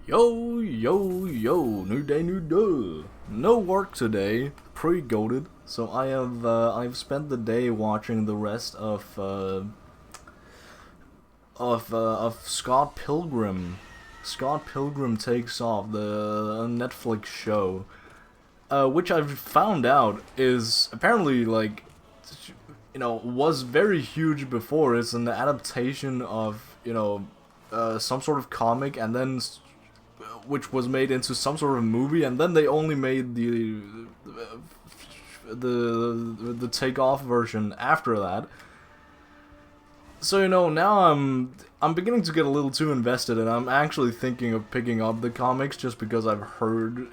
Yo, yo, yo, new day, new day. No work today, pre-goated, so I've spent the day watching the rest of Scott Pilgrim. Scott Pilgrim Takes Off, the Netflix show, which I've found out is apparently was very huge before. It's an adaptation of some sort of comic, and then which was made into some sort of movie, and then they only made the takeoff version after that. So now I'm beginning to get a little too invested, and I'm actually thinking of picking up the comics just because I've heard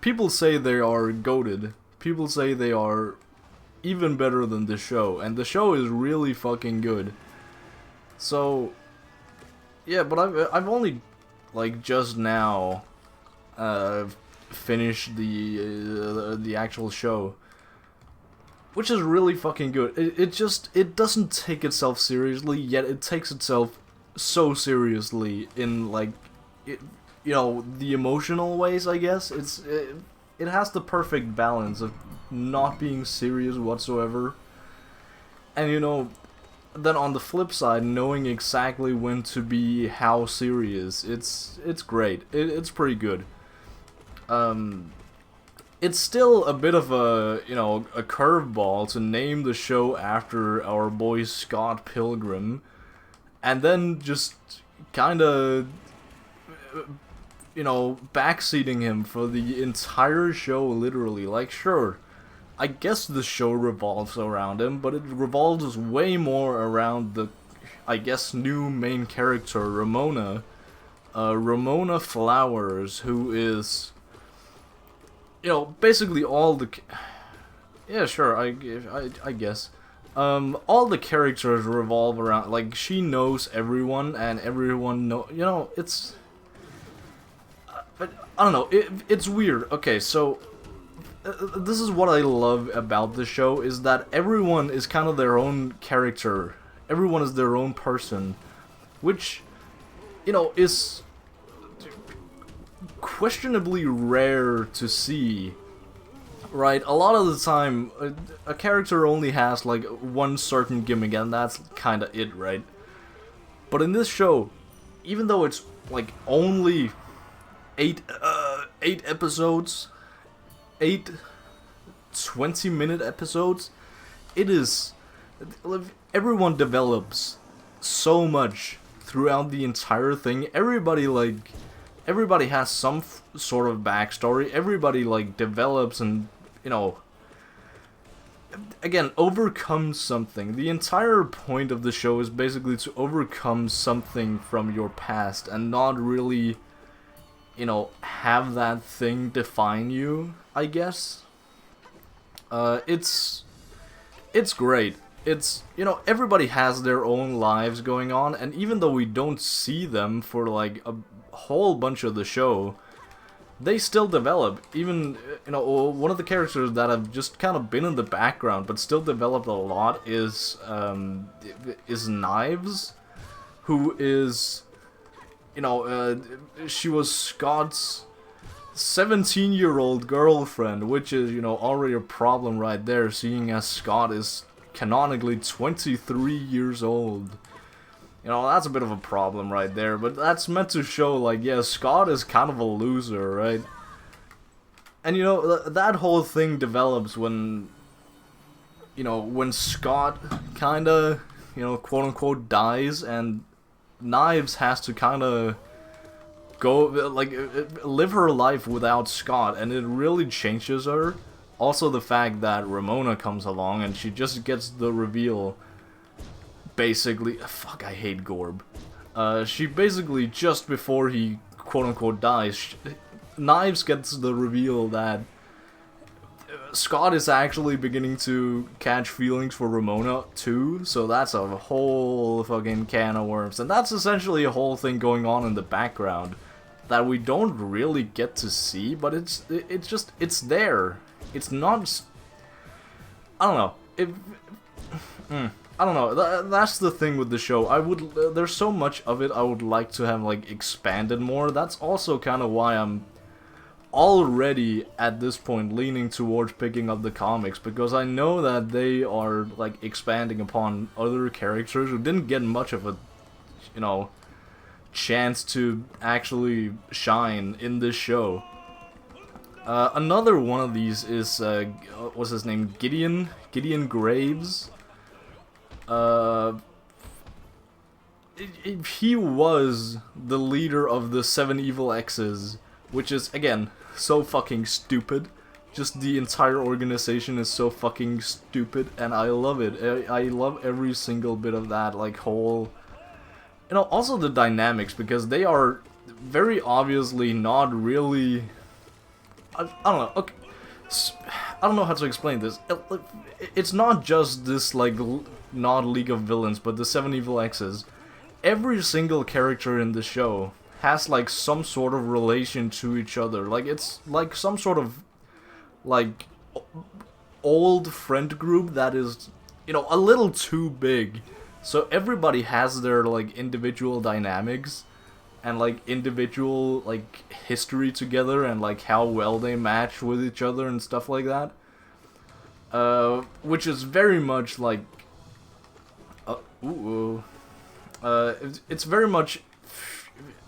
people say they are goated. People say they are even better than the show, and the show is really fucking good. So yeah, but I've only just now finished the actual show, which is really fucking good. It doesn't take itself seriously, yet it takes itself so seriously in the emotional ways, I guess. It has the perfect balance of not being serious whatsoever, and then on the flip side, knowing exactly when to be how serious. It's great. It's pretty good. It's still a bit of a curveball to name the show after our boy Scott Pilgrim, and then just kinda backseating him for the entire show, literally. Sure, I guess the show revolves around him, but it revolves way more around the, I guess, new main character, Ramona. Ramona Flowers, who is, basically all the... Yeah, sure, I guess. All the characters revolve around, she knows everyone, and everyone it's... But, I don't know, it's weird. Okay, so... this is what I love about the show, is that everyone is kind of their own character. Everyone is their own person, which, is questionably rare to see, right? A lot of the time, a character only has, one certain gimmick, and that's kind of it, right? But in this show, even though it's, only 8 episodes... 8 20-minute episodes, it is... everyone develops so much throughout the entire thing. Everybody has some sort of backstory. Everybody, develops and, again, overcomes something. The entire point of the show is basically to overcome something from your past and not really... have that thing define you, I guess. It's great. It's, everybody has their own lives going on, and even though we don't see them for, a whole bunch of the show, they still develop. Even, one of the characters that have just kind of been in the background, but still developed a lot is Knives, who is... she was Scott's 17-year-old girlfriend, which is, already a problem right there, seeing as Scott is canonically 23 years old. That's a bit of a problem right there, but that's meant to show, yeah, Scott is kind of a loser, right? And, that whole thing develops when, when Scott kinda, quote-unquote dies, and Knives has to kind of go, live her life without Scott, and it really changes her. Also, the fact that Ramona comes along and she just gets the reveal, basically... Fuck, I hate Gorb. She basically, just before he, quote-unquote, dies, Knives gets the reveal that Scott is actually beginning to catch feelings for Ramona too, so that's a whole fucking can of worms. And that's essentially a whole thing going on in the background that we don't really get to see, but it's there. It's not... I don't know. I I don't know. That's the thing with the show. There's so much of it I would like to have like expanded more. That's also kind of why I'm already at this point leaning towards picking up the comics, because I know that they are like expanding upon other characters who didn't get much of a, you know, chance to actually shine in this show. Another one of these is what's his name? Gideon Graves. He was the leader of the Seven Evil X's, which is, again, so fucking stupid. Just the entire organization is so fucking stupid, and I love it. I love every single bit of that, like, whole... You know, also the dynamics, because they are very obviously not really... I don't know, okay. I don't know how to explain this. It's not just this, like, not League of Villains, but the Seven Evil X's. Every single character in the show has, like, some sort of relation to each other. Like, it's, like, some sort of, like, old friend group that is, you know, a little too big. So everybody has their, like, individual dynamics and, like, individual, like, history together and, like, how well they match with each other and stuff like that. Which is very much, like, it's very much,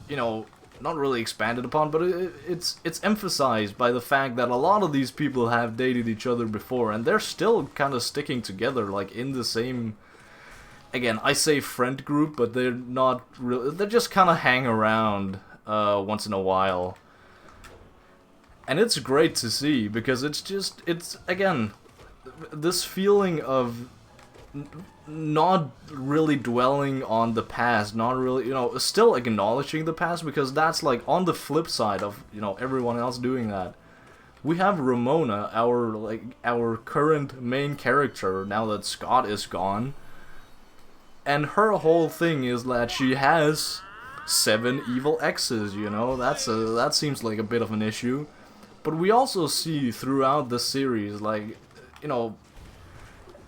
you know, not really expanded upon, but it's emphasized by the fact that a lot of these people have dated each other before, and they're still kind of sticking together, like, in the same... Again, I say friend group, but they're not really... They just kind of hang around once in a while. And it's great to see, because it's just... It's, again, this feeling of not really dwelling on the past, not really, you know, still acknowledging the past, because that's, like, on the flip side of, you know, everyone else doing that. We have Ramona, our current main character, now that Scott is gone. And her whole thing is that she has 7 evil exes, you know? That seems like a bit of an issue. But we also see throughout the series, like, you know,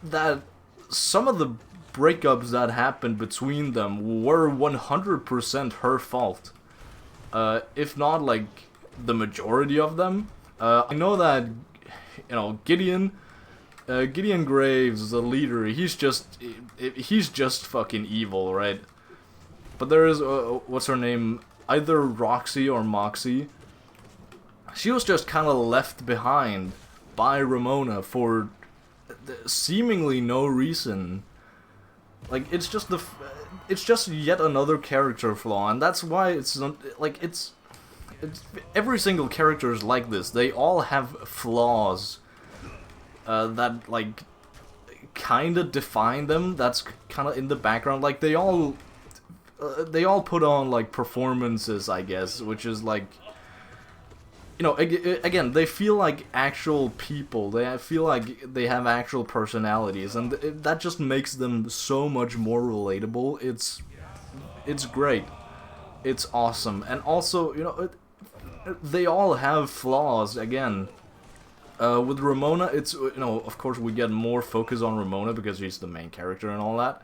that some of the breakups that happened between them were 100% her fault. If not, like, the majority of them. I know that, you know, Gideon Graves, the leader, he's just fucking evil, right? But there is, what's her name, either Roxy or Moxie. She was just kind of left behind by Ramona for seemingly no reason. Like, it's just yet another character flaw, and that's why it's not, like, it's every single character is like this. They all have flaws. That, like, kind of define them, that's kind of in the background, like, they all put on, like, performances, I guess, which is, like, you know, again, they feel like actual people, they feel like they have actual personalities, and that just makes them so much more relatable. It's great. It's awesome. And also, you know, they all have flaws, again. With Ramona, it's, you know, of course we get more focus on Ramona because she's the main character and all that.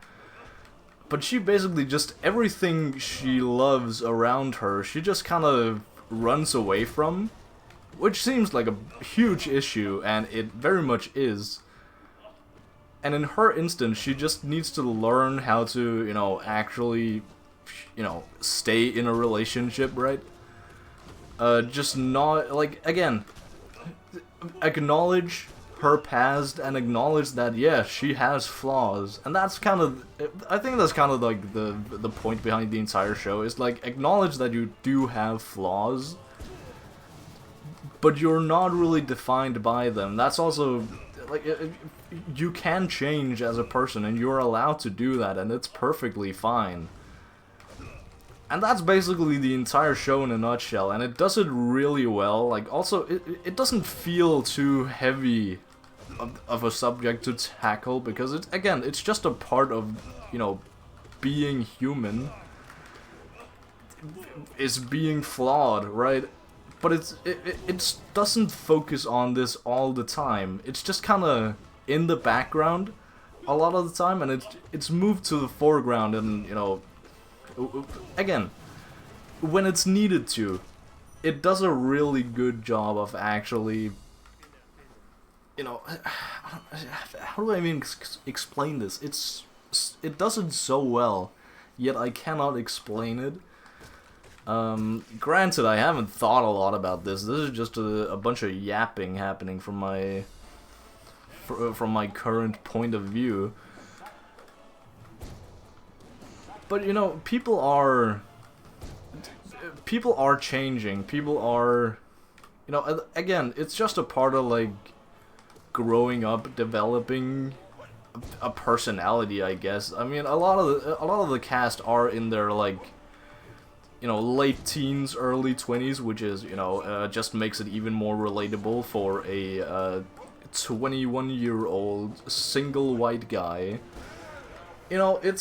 But she basically just, everything she loves around her, she just kind of runs away from. Which seems like a huge issue, and it very much is. And in her instance, she just needs to learn how to, you know, actually, you know, stay in a relationship, right? Just not, like, again... acknowledge her past and acknowledge that, yeah, she has flaws, and that's kind of, I think that's kind of like the point behind the entire show, is like, acknowledge that you do have flaws, but you're not really defined by them. That's also, like, you can change as a person, and you're allowed to do that, and it's perfectly fine. And that's basically the entire show in a nutshell, and it does it really well. Like, also, it doesn't feel too heavy of a subject to tackle, because it's, again, it's just a part of, you know, being human. Is being flawed, right? But it doesn't focus on this all the time. It's just kind of in the background, a lot of the time, and it's moved to the foreground, and you know, again, when it's needed to, it does a really good job of actually, you know, how do I even explain this? It does it so well, yet I cannot explain it. Granted, I haven't thought a lot about this. This is just a bunch of yapping happening from my current point of view. But you know, people are changing. People are, you know, again, it's just a part of like growing up, developing a personality, I guess. I mean, a lot of the cast are in their like, you know, late teens, early 20s, which is, you know, just makes it even more relatable for a 21-year-old single white guy. You know, it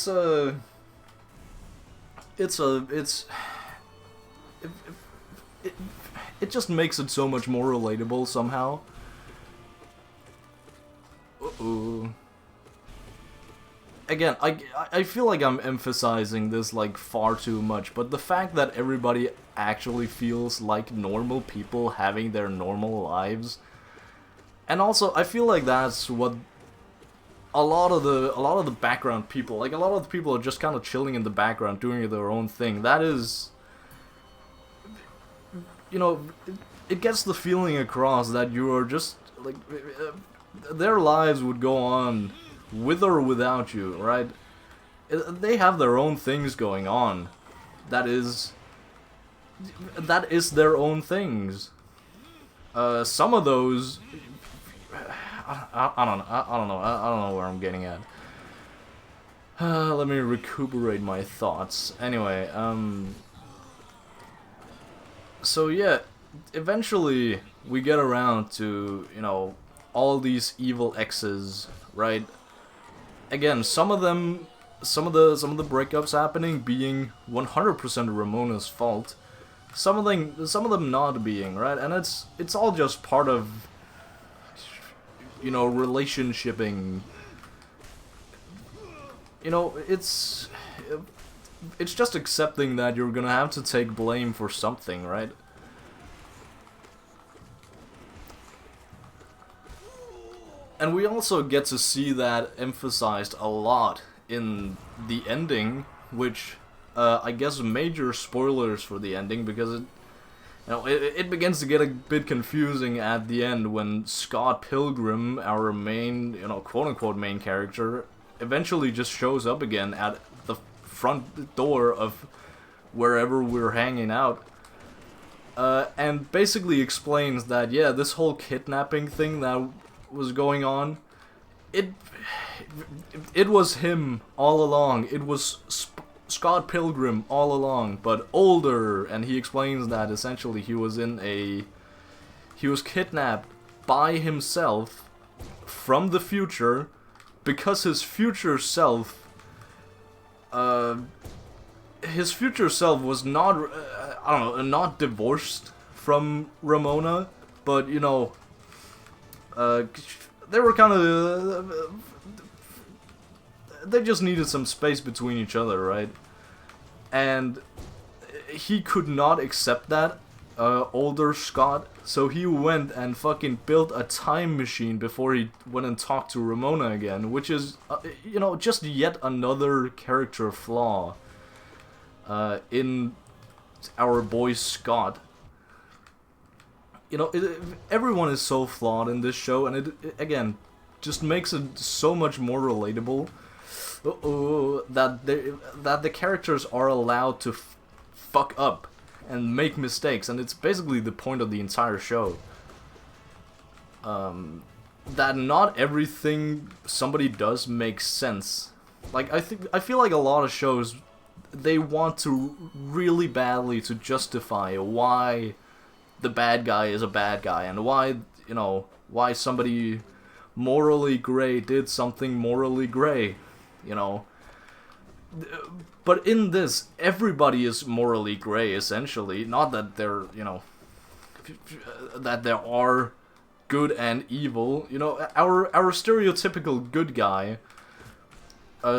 just makes it so much more relatable somehow. Uh-oh. Again, I feel like I'm emphasizing this like far too much, but the fact that everybody actually feels like normal people having their normal lives, and also I feel like that's what a lot of the background people, like a lot of the people are just kind of chilling in the background doing their own thing. That is, you know, it gets the feeling across that you are just like their lives would go on with or without you, right? They have their own things going on. That is their own things. Some of those, I don't know where I'm getting at. Let me recuperate my thoughts. Anyway, so yeah, eventually we get around to, you know, all these evil exes, right? Again, some of the breakups happening being 100% Ramona's fault, some of them not being, right? And it's all just part of, you know, relationshiping. You know, it's just accepting that you're gonna have to take blame for something, right? And we also get to see that emphasized a lot in the ending, which, I guess major spoilers for the ending, because it begins to get a bit confusing at the end when Scott Pilgrim, our main, you know, quote-unquote main character, eventually just shows up again at the front door of wherever we're hanging out, and basically explains that, yeah, this whole kidnapping thing that was going on, it was him all along. It was Scott Pilgrim all along, but older, and he explains that essentially he was kidnapped by himself from the future because his future self was not, I don't know, not divorced from Ramona, but, you know, they were kind of, they just needed some space between each other, right? And he could not accept that, older Scott, so he went and fucking built a time machine before he went and talked to Ramona again, which is, you know, just yet another character flaw, in our boy Scott. You know, everyone is so flawed in this show, and it again just makes it so much more relatable. That the characters are allowed to fuck up and make mistakes, and it's basically the point of the entire show. That not everything somebody does makes sense. Like, I feel like a lot of shows, they want to really badly to justify why the bad guy is a bad guy, and why, you know, why somebody morally gray did something morally gray, you know. But in this, everybody is morally gray, essentially. Not that they're, you know, that there are good and evil. You know, our stereotypical good guy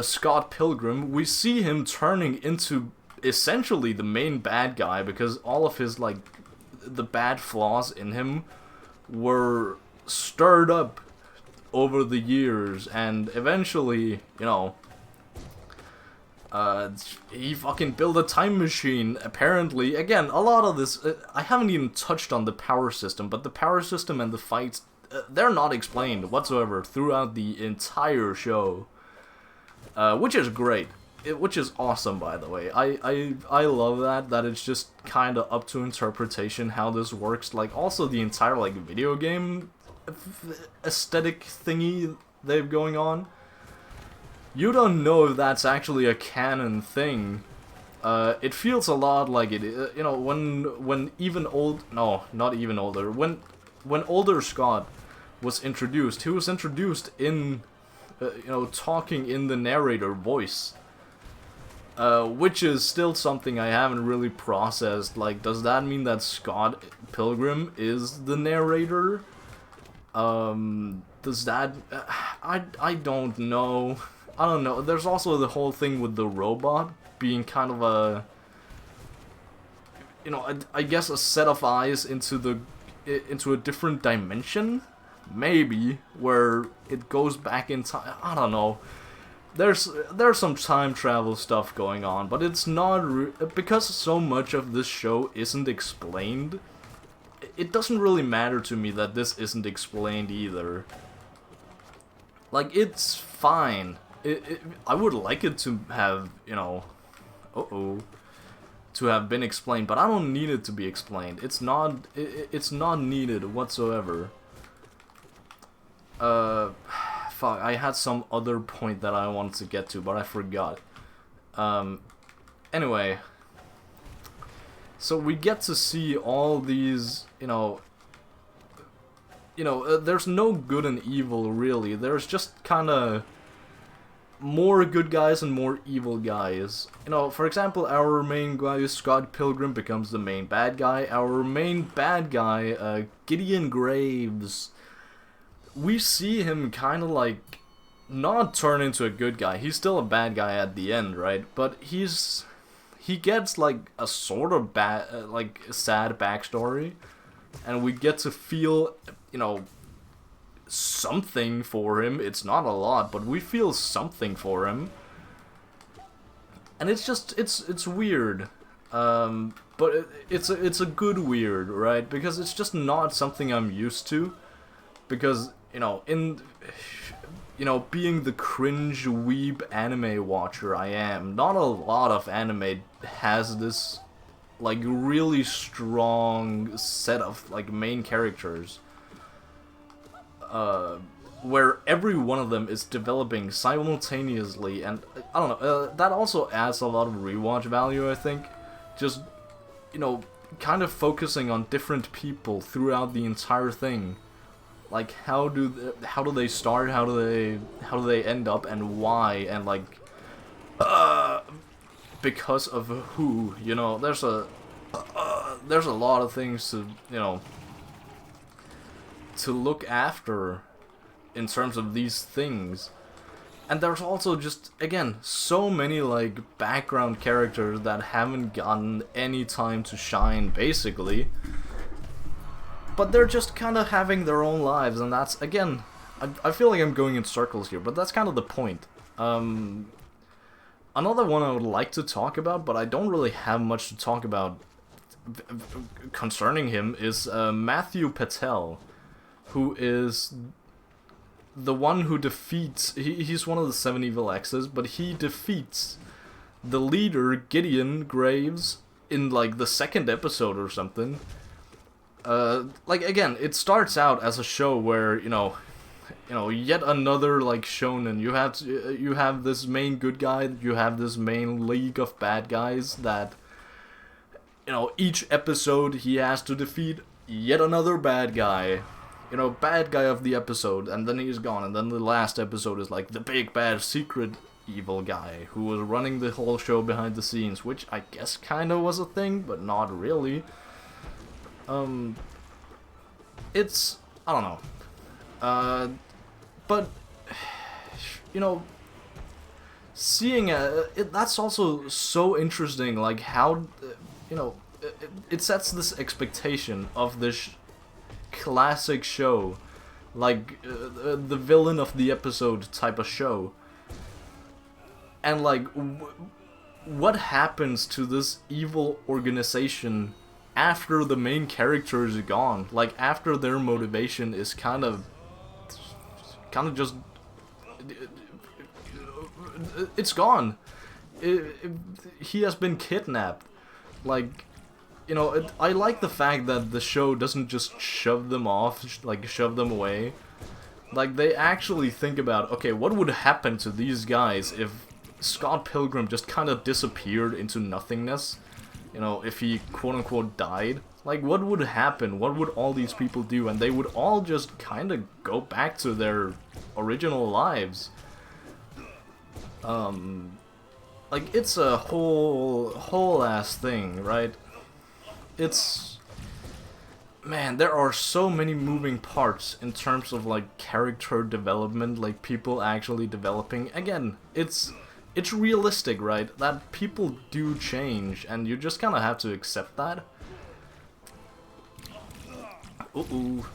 Scott Pilgrim, we see him turning into essentially the main bad guy because all of his, like, the bad flaws in him were stirred up over the years, and eventually, you know, he fucking built a time machine, apparently. Again, a lot of this, I haven't even touched on the power system, but the power system and the fights, they're not explained whatsoever throughout the entire show. Which is great. Which is awesome, by the way. I love that it's just kind of up to interpretation how this works. Like, also the entire, like, video game aesthetic thingy they've going on. You don't know if that's actually a canon thing. It feels a lot like it, you know, when even old, no, not even older, when older Scott was introduced, he was introduced in, you know, talking in the narrator voice. Which is still something I haven't really processed. Like, does that mean that Scott Pilgrim is the narrator? Does that... I don't know. I don't know. There's also the whole thing with the robot being kind of a... You know, I guess a set of eyes into a different dimension? Maybe, where it goes back in time. I don't know. There's some time travel stuff going on, but it's not because so much of this show isn't explained. It doesn't really matter to me that this isn't explained either. Like, it's fine. I would like it to have, you know, to have been explained, but I don't need it to be explained. It's not needed whatsoever. Fuck, I had some other point that I wanted to get to, but I forgot. Anyway. So we get to see all these, you know, there's no good and evil, really. There's just kind of more good guys and more evil guys. You know, for example, our main guy, Scott Pilgrim, becomes the main bad guy. Our main bad guy, Gideon Graves, we see him kind of like not turn into a good guy. He's still a bad guy at the end, right? But he gets like a sort of bad, like sad backstory, and we get to feel, you know, something for him. It's not a lot, but we feel something for him, and it's just it's weird, but it's a good weird, right? Because it's just not something I'm used to. Because, you know, being the cringe weeb anime watcher I am, not a lot of anime has this, like, really strong set of, like, main characters, where every one of them is developing simultaneously, and, I don't know, that also adds a lot of rewatch value, I think. Just, you know, kind of focusing on different people throughout the entire thing. Like, how do they start, how do they end up, and why, and, like, because of who, you know, there's a lot of things to, you know, to look after in terms of these things. And there's also just, again, so many, like, background characters that haven't gotten any time to shine, basically. But they're just kind of having their own lives, and that's, again, I feel like I'm going in circles here, but that's kind of the point. Another one I would like to talk about, but I don't really have much to talk about concerning him, is Matthew Patel, who is the one who defeats, he's one of the 7 Evil Exes, but he defeats the leader, Gideon Graves, in, like, the 2nd episode or something. Like, again, it starts out as a show where, you know, yet another, like, shonen. You have this main good guy, you have this main league of bad guys that, you know, each episode he has to defeat yet another bad guy. You know, bad guy of the episode, and then he's gone, and then the last episode is, like, the big bad secret evil guy who was running the whole show behind the scenes, which I guess kind of was a thing, but not really. It's, I don't know, but, you know, seeing that's also so interesting, like how you know it sets this expectation of this classic show, like the villain of the episode type of show, and like what happens to this evil organization after the main character is gone, like after their motivation is kind of just it's gone. He has been kidnapped. Like, you know, I like the fact that the show doesn't just shove them off, like shove them away. Like, they actually think about, okay, what would happen to these guys if Scott Pilgrim just kind of disappeared into nothingness? You know, if he quote-unquote died. Like, what would happen? What would all these people do? And they would all just kind of go back to their original lives. Like, it's a whole ass thing, right? It's... Man, there are so many moving parts in terms of, like, character development, like, people actually developing. Again, it's realistic, right? That people do change, and you just kind of have to accept that. Uh-oh.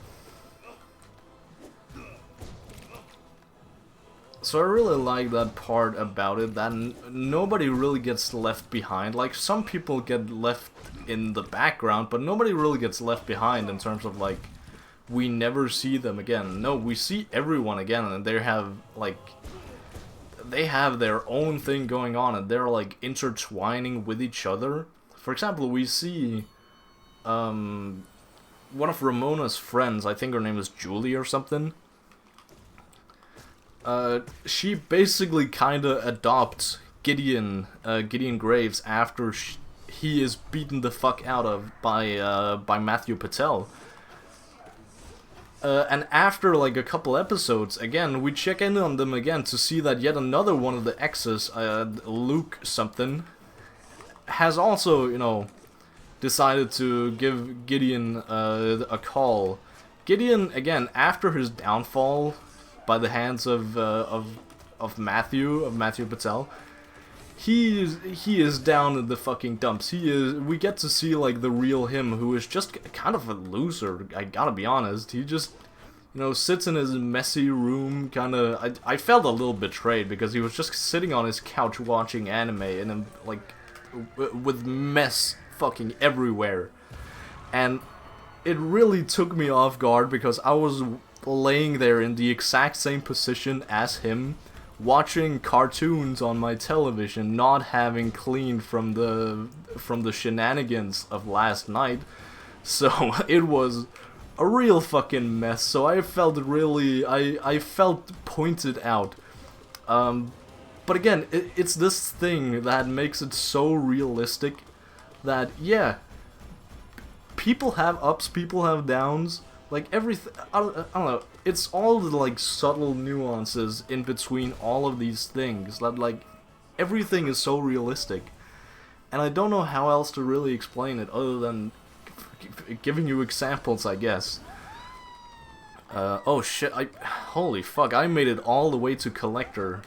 So I really like that part about it, that nobody really gets left behind. Like, some people get left in the background, but nobody really gets left behind in terms of, like, we never see them again. No, we see everyone again, and they have, like, they have their own thing going on, and they're, like, intertwining with each other. For example, we see, one of Ramona's friends, I think her name is Julie or something. She basically kinda adopts Gideon Graves after he is beaten the fuck out of by Matthew Patel. And after like a couple episodes, again, we check in on them again to see that yet another one of the exes, Luke something, has also, you know, decided to give Gideon a call. Gideon, again, after his downfall by the hands of Matthew Patel, he is down in the fucking dumps. We get to see like the real him, who is just kind of a loser. I gotta be honest. He just, you know, sits in his messy room. I felt a little betrayed because he was just sitting on his couch watching anime and like with mess fucking everywhere, and it really took me off guard because I was laying there in the exact same position as him, watching cartoons on my television, not having cleaned from the shenanigans of last night. So it was a real fucking mess. So I felt really, I felt pointed out. But again, it's this thing that makes it so realistic that, yeah, people have ups, people have downs. Like, everything, I don't know, it's all the, like, subtle nuances in between all of these things that, like, everything is so realistic. And I don't know how else to really explain it other than giving you examples, I guess. Oh shit, holy fuck, I made it all the way to Collector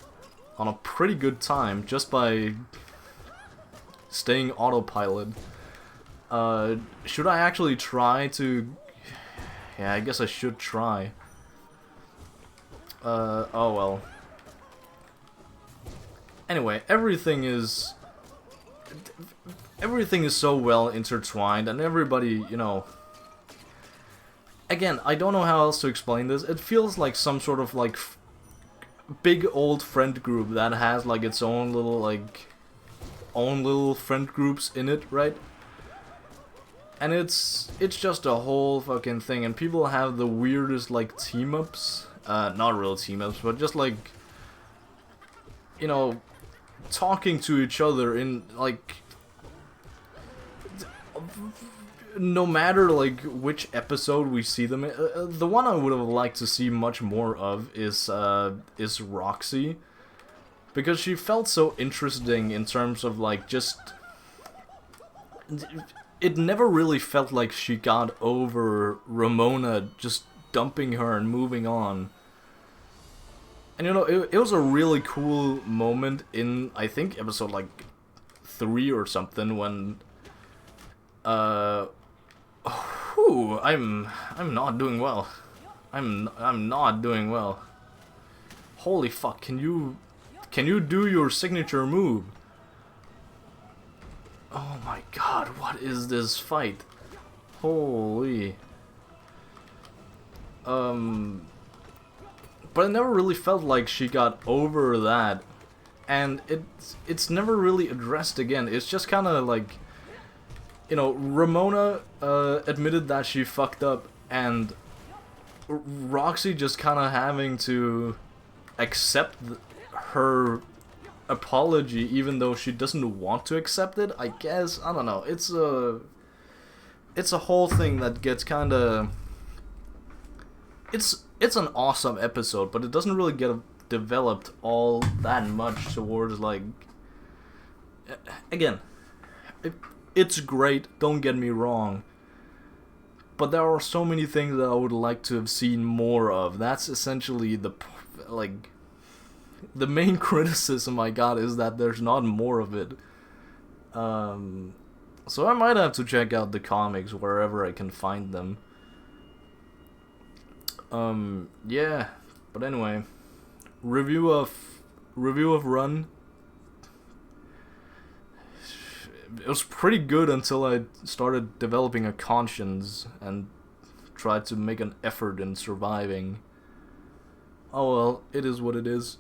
on a pretty good time just by staying autopilot. Should I actually try to... Yeah, I guess I should try. Oh well. Anyway, everything is so well intertwined, and everybody, you know... Again, I don't know how else to explain this. It feels like some sort of, like, big old friend group that has, like, its own little, like... own little friend groups in it, right? And it's just a whole fucking thing, and people have the weirdest, like, team-ups. Not real team-ups, but just, like, you know, talking to each other in, like, no matter, like, which episode we see them in. The one I would have liked to see much more of is Roxy. Because she felt so interesting in terms of, like, just... It never really felt like she got over Ramona just dumping her and moving on. And you know, it was a really cool moment in, I think, episode like 3 or something, when whew, I'm not doing well. I'm not doing well. Holy fuck, can you do your signature move? Oh my god, what is this fight? Holy. But I never really felt like she got over that, and it's never really addressed again. It's just kind of like, you know, Ramona admitted that she fucked up, and Roxy just kind of having to accept her apology, even though she doesn't want to accept it, I guess. I don't know. It's a whole thing that gets kind of... It's an awesome episode, but it doesn't really get developed all that much towards, like... Again, it's great, don't get me wrong, but there are so many things that I would like to have seen more of. That's essentially the, like, the main criticism I got, is that there's not more of it. So I might have to check out the comics wherever I can find them. Yeah, but anyway, review of Run. It was pretty good until I started developing a conscience and tried to make an effort in surviving. Oh well, it is what it is.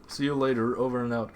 See you later, over and out.